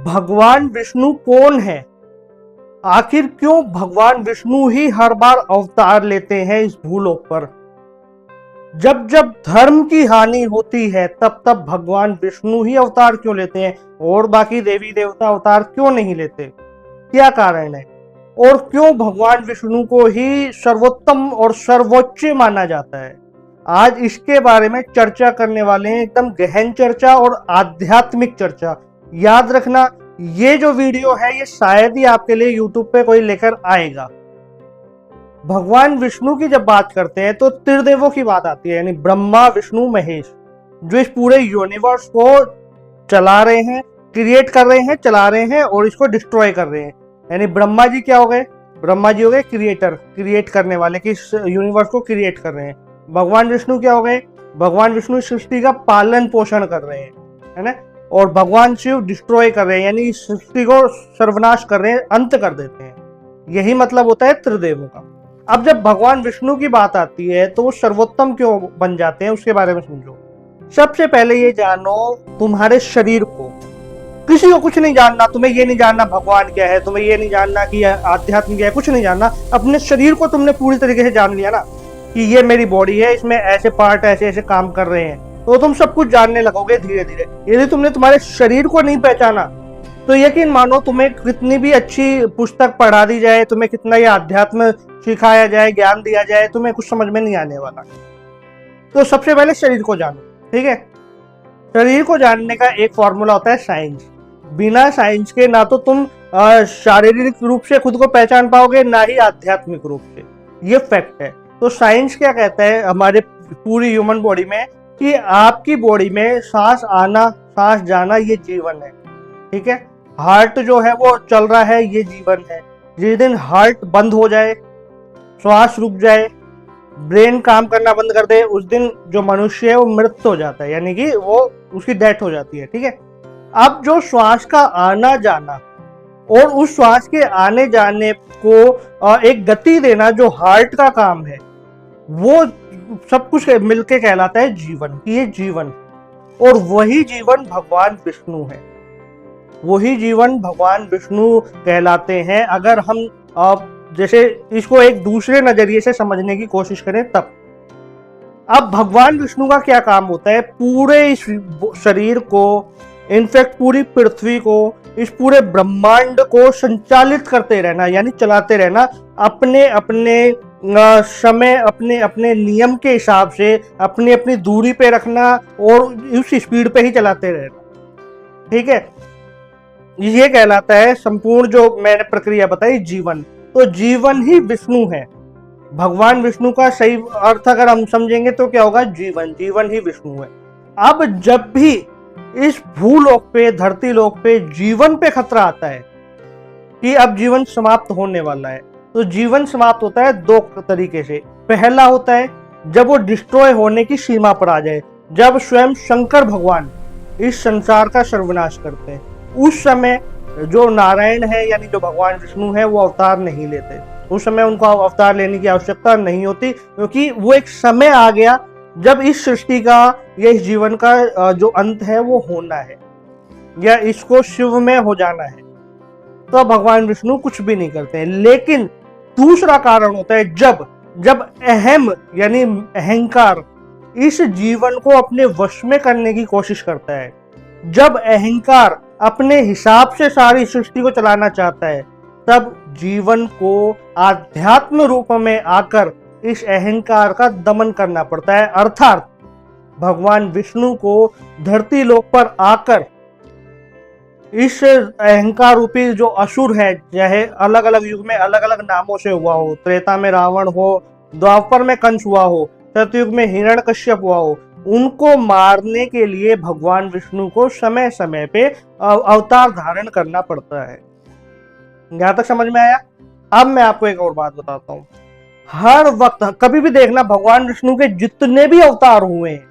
भगवान विष्णु कौन है? आखिर क्यों भगवान विष्णु ही हर बार अवतार लेते हैं इस भूलोक पर? जब जब धर्म की हानि होती है तब तब भगवान विष्णु ही अवतार क्यों लेते हैं और बाकी देवी देवता अवतार क्यों नहीं लेते? क्या कारण है? और क्यों भगवान विष्णु को ही सर्वोत्तम और सर्वोच्च माना जाता है? आज इसके बारे में चर्चा करने वाले हैं, एकदम गहन चर्चा और आध्यात्मिक चर्चा। याद रखना, ये जो वीडियो है ये शायद ही आपके लिए यूट्यूब पे कोई लेकर आएगा। भगवान विष्णु की जब बात करते हैं तो त्रिदेवों की बात आती है, यानी ब्रह्मा विष्णु महेश, जो इस पूरे यूनिवर्स को चला रहे हैं, क्रिएट कर रहे हैं, चला रहे हैं और इसको डिस्ट्रॉय कर रहे हैं। यानी ब्रह्मा जी क्या हो गए? ब्रह्मा जी हो गए क्रिएटर, क्रिएट करने वाले, कि इस यूनिवर्स को क्रिएट कर रहे हैं। भगवान विष्णु क्या हो गए? भगवान विष्णु सृष्टि का पालन पोषण कर रहे हैं, है ना। और भगवान शिव डिस्ट्रॉय कर रहे हैं, यानी सृष्टि को सर्वनाश कर रहे हैं, अंत कर देते हैं। यही मतलब होता है त्रिदेवों का। अब जब भगवान विष्णु की बात आती है तो वो सर्वोत्तम क्यों बन जाते हैं, उसके बारे में समझो। सबसे पहले ये जानो, तुम्हारे शरीर को, किसी को कुछ नहीं जानना, तुम्हें ये नहीं जानना भगवान क्या है, तुम्हें ये नहीं जानना कि आध्यात्म क्या है, कुछ नहीं जानना। अपने शरीर को तुमने पूरी तरीके से जान लिया ना कि ये मेरी बॉडी है, इसमें ऐसे पार्ट ऐसे ऐसे काम कर रहे हैं, तो तुम सब कुछ जानने लगोगे धीरे धीरे। यदि तुमने तुम्हारे शरीर को नहीं पहचाना तो यकीन मानो, तुम्हें कितनी भी अच्छी पुस्तक पढ़ा दी जाए, तुम्हें कितना ही आध्यात्म सिखाया जाए, ज्ञान दिया जाए, तुम्हें कुछ समझ में नहीं आने वाला। तो सबसे पहले शरीर को जानो, ठीक है। शरीर को जानने का एक फॉर्मूला होता है साइंस। बिना साइंस के ना तो तुम शारीरिक रूप से खुद को पहचान पाओगे, ना ही आध्यात्मिक रूप से। ये फैक्ट है। तो साइंस क्या कहता है हमारे पूरी ह्यूमन बॉडी में, कि आपकी बॉडी में सांस आना सांस जाना ये जीवन है, ठीक है। हार्ट जो है वो चल रहा है, ये जीवन है। जिस दिन हार्ट बंद हो जाए, श्वास रुक जाए, ब्रेन काम करना बंद कर दे, उस दिन जो मनुष्य है वो मृत हो जाता है, यानी कि वो उसकी डेथ हो जाती है, ठीक है। अब जो श्वास का आना जाना और उस श्वास के आने जाने को एक गति देना जो हार्ट का काम है, वो सब कुछ मिलके कहलाता है जीवन। ये जीवन, और वही जीवन भगवान विष्णु है, वही जीवन भगवान विष्णु कहलाते हैं। अगर हम जैसे इसको एक दूसरे नजरिए से समझने की कोशिश करें तब। अब भगवान विष्णु का क्या काम होता है? पूरे इस शरीर को, इनफैक्ट पूरी पृथ्वी को, इस पूरे ब्रह्मांड को संचालित करते रहना, यानी चलाते रहना, अपने अपने समय, अपने अपने नियम के हिसाब से, अपनी अपनी दूरी पे रखना और उस स्पीड पे ही चलाते रहना, ठीक है। ये कहलाता है संपूर्ण जो मैंने प्रक्रिया बताई जीवन। तो जीवन ही विष्णु है। भगवान विष्णु का सही अर्थ अगर हम समझेंगे तो क्या होगा? जीवन, जीवन ही विष्णु है। अब जब भी इस भूलोक पे, धरती लोक पे जीवन पे खतरा आता है कि अब जीवन समाप्त होने वाला है, तो जीवन समाप्त होता है दो तरीके से। पहला होता है जब वो डिस्ट्रॉय होने की सीमा पर आ जाए, जब स्वयं शंकर भगवान इस संसार का सर्वनाश करते हैं। उस समय जो नारायण है, यानी जो भगवान विष्णु है, वो अवतार नहीं लेते। उस समय उनको अवतार लेने की आवश्यकता नहीं होती, क्योंकि वो एक समय आ गया जब इस सृष्टि का या इस जीवन का जो अंत है वो होना है, या इसको शिव में हो जाना है। तो भगवान विष्णु कुछ भी नहीं करते हैं। लेकिन दूसरा कारण होता है जब अहम यानी अहंकार इस जीवन को अपने वश में करने की कोशिश करता है, जब अहंकार अपने हिसाब से सारी सृष्टि को चलाना चाहता है, तब जीवन को आध्यात्म रूप में आकर इस अहंकार का दमन करना पड़ता है। अर्थात भगवान विष्णु को धरती लोक पर आकर इस अहंकार रूपी जो असुर है, चाहे अलग अलग युग में अलग अलग नामों से हुआ हो, त्रेता में रावण हो, द्वापर में कंस हुआ हो, सतयुग में हिरण्यकश्यप हुआ हो, उनको मारने के लिए भगवान विष्णु को समय समय पे अवतार धारण करना पड़ता है। यहां तक समझ में आया? अब मैं आपको एक और बात बताता हूं। हर वक्त कभी भी देखना, भगवान विष्णु के जितने भी अवतार हुए हैं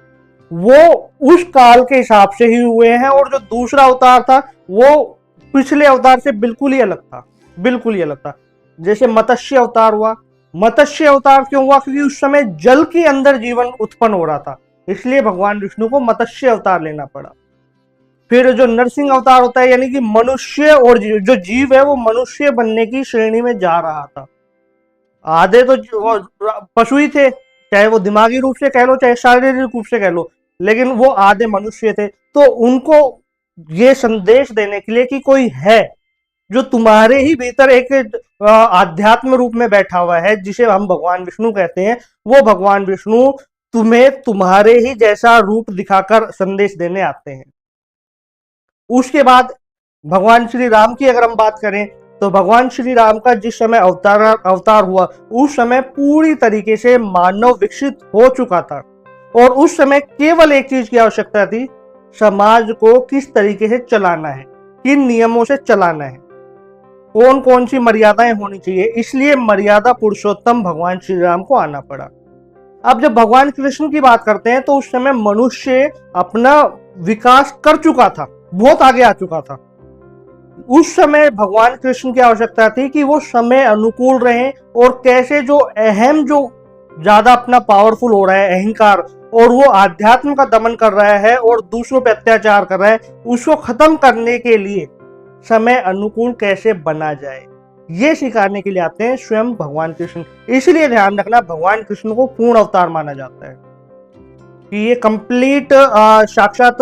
वो उस काल के हिसाब से ही हुए हैं, और जो दूसरा अवतार था वो पिछले अवतार से बिल्कुल ही अलग था, बिल्कुल ही अलग था। जैसे मत्स्य अवतार हुआ, मत्स्य अवतार क्यों हुआ? क्योंकि उस समय जल के अंदर जीवन उत्पन्न हो रहा था, इसलिए भगवान विष्णु को मत्स्य अवतार लेना पड़ा। फिर जो नरसिंह अवतार होता है, यानी कि मनुष्य और जो जीव है वो मनुष्य बनने की श्रेणी में जा रहा था। आधे तो वो पशु ही थे, चाहे वो दिमागी रूप से कह लो चाहे शारीरिक रूप से कह लो, लेकिन वो आधे मनुष्य थे। तो उनको ये संदेश देने के लिए कि कोई है जो तुम्हारे ही भीतर एक आध्यात्म रूप में बैठा हुआ है, जिसे हम भगवान विष्णु कहते हैं, वो भगवान विष्णु तुम्हें तुम्हारे ही जैसा रूप दिखाकर संदेश देने आते हैं। उसके बाद भगवान श्री राम की अगर हम बात करें तो भगवान श्री राम का जिस समय अवतार हुआ उस समय पूरी तरीके से मानव विकसित हो चुका था, और उस समय केवल एक चीज की आवश्यकता थी, समाज को किस तरीके से चलाना है, किन नियमों से चलाना है, कौन कौन सी मर्यादाएं होनी चाहिए। इसलिए मर्यादा पुरुषोत्तम भगवान श्री राम को आना पड़ा। अब जब भगवान कृष्ण की बात करते हैं तो उस समय मनुष्य अपना विकास कर चुका था, बहुत आगे आ चुका था। उस समय भगवान कृष्ण की आवश्यकता थी कि वो समय अनुकूल रहे, और कैसे जो ज्यादा अपना पावरफुल हो रहा है अहंकार, और वो आध्यात्म का दमन कर रहा है और दूसरों पर अत्याचार कर रहा है, उसको खत्म करने के लिए समय अनुकूल कैसे बना जाए, ये सिखाने के लिए आते हैं स्वयं भगवान कृष्ण। इसलिए ध्यान रखना, भगवान कृष्ण को पूर्ण अवतार माना जाता है कि ये कंप्लीट साक्षात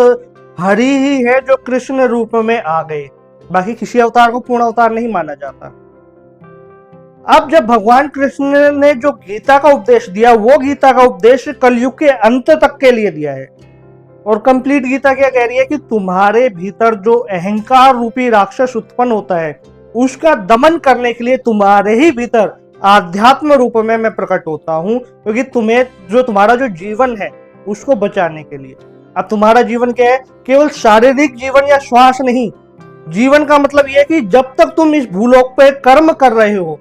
हरि ही है जो कृष्ण रूप में आ गए, बाकी किसी अवतार को पूर्ण अवतार नहीं माना जाता। अब जब भगवान कृष्ण ने जो गीता का उपदेश दिया, वो गीता का उपदेश कलयुग के अंत तक के लिए दिया है। और कंप्लीट गीता क्या कह रही है कि तुम्हारे भीतर जो अहंकार रूपी राक्षस उत्पन्न होता है उसका दमन करने के लिए तुम्हारे ही भीतर आध्यात्म रूप में मैं प्रकट होता हूं, क्योंकि तुम्हारा जो जीवन है उसको बचाने के लिए। अब तुम्हारा जीवन क्या है? केवल शारीरिक जीवन या श्वास नहीं। जीवन का मतलब यह है कि जब तक तुम इस भूलोक पे कर्म कर रहे हो,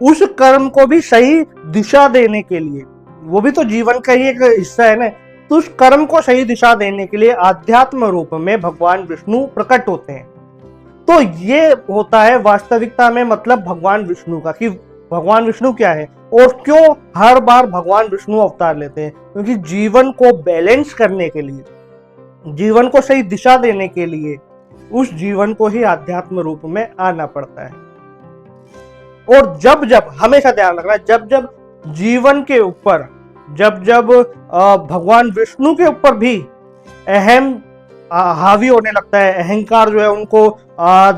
उस कर्म को भी सही दिशा देने के लिए, वो भी तो जीवन का ही एक हिस्सा है ना, तो उस कर्म को सही दिशा देने के लिए आध्यात्म रूप में भगवान विष्णु प्रकट होते हैं। तो ये होता है वास्तविकता में मतलब भगवान विष्णु का, कि भगवान विष्णु क्या है और क्यों हर बार भगवान विष्णु अवतार लेते हैं। क्योंकि जीवन को बैलेंस करने के लिए, जीवन को सही दिशा देने के लिए उस जीवन को ही आध्यात्म रूप में आना पड़ता है। और जब जब, हमेशा ध्यान रखना, जब जब जीवन के ऊपर, जब जब भगवान विष्णु के ऊपर भी अहम हावी होने लगता है, अहंकार जो है उनको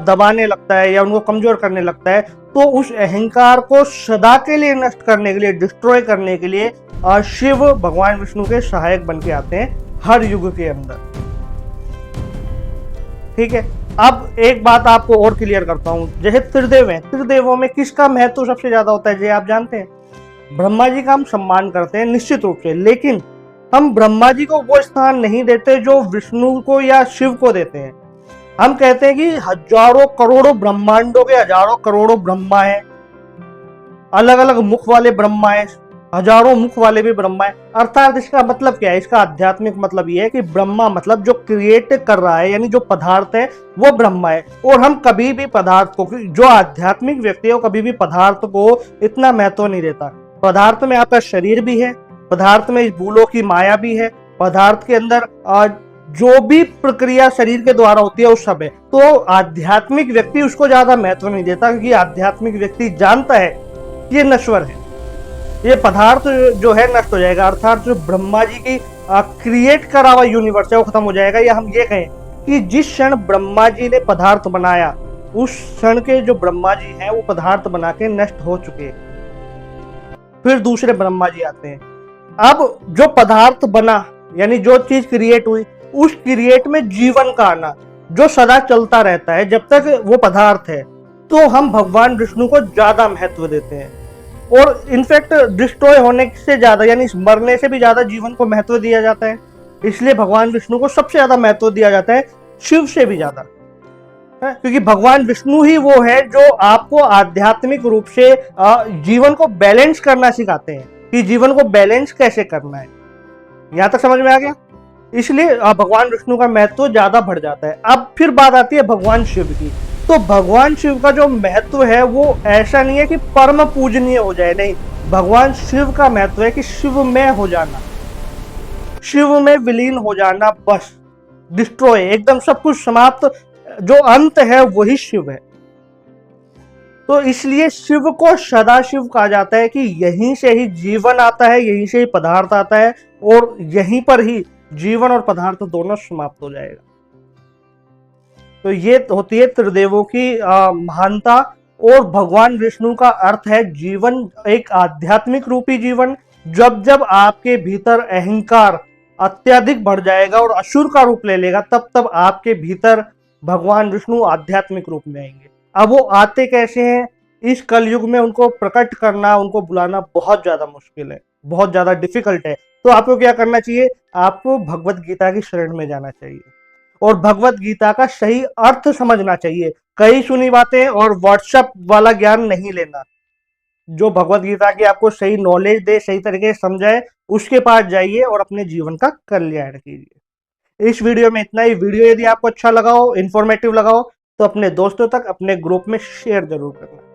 दबाने लगता है या उनको कमजोर करने लगता है, तो उस अहंकार को सदा के लिए नष्ट करने के लिए, डिस्ट्रॉय करने के लिए शिव भगवान विष्णु के सहायक बन के आते हैं हर युग के अंदर। ठीक है, अब एक बात आपको और क्लियर करता हूं। जैसे त्रिदेव हैं, त्रिदेवों में किसका महत्व सबसे ज्यादा होता है, ये आप जानते हैं? ब्रह्मा जी का हम सम्मान करते हैं निश्चित रूप से, लेकिन हम ब्रह्मा जी को वो स्थान नहीं देते जो विष्णु को या शिव को देते हैं। हम कहते हैं कि हजारों करोड़ों ब्रह्मांडों के हजारों करोड़ों ब्रह्मा है, अलग अलग मुख वाले ब्रह्मा है, हजारों मुख वाले भी ब्रह्मा है। अर्थात इसका मतलब क्या है? इसका आध्यात्मिक मतलब यह है कि ब्रह्मा मतलब जो क्रिएट कर रहा है, यानी जो पदार्थ है वो ब्रह्मा है। और हम कभी भी पदार्थ को, जो आध्यात्मिक व्यक्ति है वो कभी भी पदार्थ को इतना महत्व नहीं देता। पदार्थ में आपका शरीर भी है, पदार्थ में इस भूलों की माया भी है, पदार्थ के अंदर जो भी प्रक्रिया शरीर के द्वारा होती है उस सब है। तो आध्यात्मिक व्यक्ति उसको ज्यादा महत्व नहीं देता, क्योंकि आध्यात्मिक व्यक्ति जानता है कि ये नश्वर है, ये पदार्थ जो है नष्ट हो जाएगा। अर्थात जो ब्रह्मा जी की क्रिएट करा हुआ यूनिवर्स है वो खत्म हो जाएगा। या हम ये कहें कि जिस क्षण ब्रह्मा जी ने पदार्थ बनाया, उस क्षण के जो ब्रह्मा जी हैं वो पदार्थ बना के नष्ट हो चुके, फिर दूसरे ब्रह्मा जी आते हैं। अब जो पदार्थ बना, यानी जो चीज क्रिएट हुई, उस क्रिएट में जीवन का आना जो सदा चलता रहता है जब तक वो पदार्थ है, तो हम भगवान विष्णु को ज्यादा महत्व देते हैं। और इनफैक्ट डिस्ट्रॉय होने से ज्यादा, यानी मरने से भी ज्यादा जीवन को महत्व दिया जाता है। इसलिए भगवान विष्णु को सबसे ज्यादा महत्व दिया जाता है, शिव से भी ज्यादा, क्योंकि भगवान विष्णु ही वो है जो आपको आध्यात्मिक रूप से जीवन को बैलेंस करना सिखाते हैं, कि जीवन को बैलेंस कैसे करना है। यहां तक समझ में आ गया? इसलिए भगवान विष्णु का महत्व ज्यादा बढ़ जाता है। अब फिर बात आती है भगवान शिव की। तो भगवान शिव का जो महत्व है वो ऐसा नहीं है कि परम पूजनीय हो जाए, नहीं। भगवान शिव का महत्व है कि शिव में हो जाना, शिव में विलीन हो जाना, बस। डिस्ट्रॉय, एकदम सब कुछ समाप्त, जो अंत है वही शिव है। तो इसलिए शिव को सदाशिव कहा जाता है कि यहीं से ही जीवन आता है, यहीं से ही पदार्थ आता है, और यहीं पर ही जीवन और पदार्थ दोनों समाप्त हो जाएगा। तो ये होती है त्रिदेवों की महानता। और भगवान विष्णु का अर्थ है जीवन, एक आध्यात्मिक रूपी जीवन। जब जब आपके भीतर अहंकार अत्यधिक बढ़ जाएगा और असुर का रूप ले लेगा, तब तब आपके भीतर भगवान विष्णु आध्यात्मिक रूप में आएंगे। अब वो आते कैसे हैं? इस कलयुग में उनको प्रकट करना, उनको बुलाना बहुत ज्यादा मुश्किल है, बहुत ज्यादा डिफिकल्ट है। तो आपको क्या करना चाहिए? आपको भगवत गीता की शरण में जाना चाहिए और भगवत गीता का सही अर्थ समझना चाहिए। कई सुनी बातें और व्हाट्सएप वाला ज्ञान नहीं लेना। जो भगवत गीता की आपको सही नॉलेज दे, सही तरीके से समझाए, उसके पास जाइए और अपने जीवन का कल्याण कीजिए। इस वीडियो में इतना ही। वीडियो यदि आपको अच्छा लगा हो, इंफॉर्मेटिव लगा हो, तो अपने दोस्तों तक, अपने ग्रुप में शेयर जरूर करना।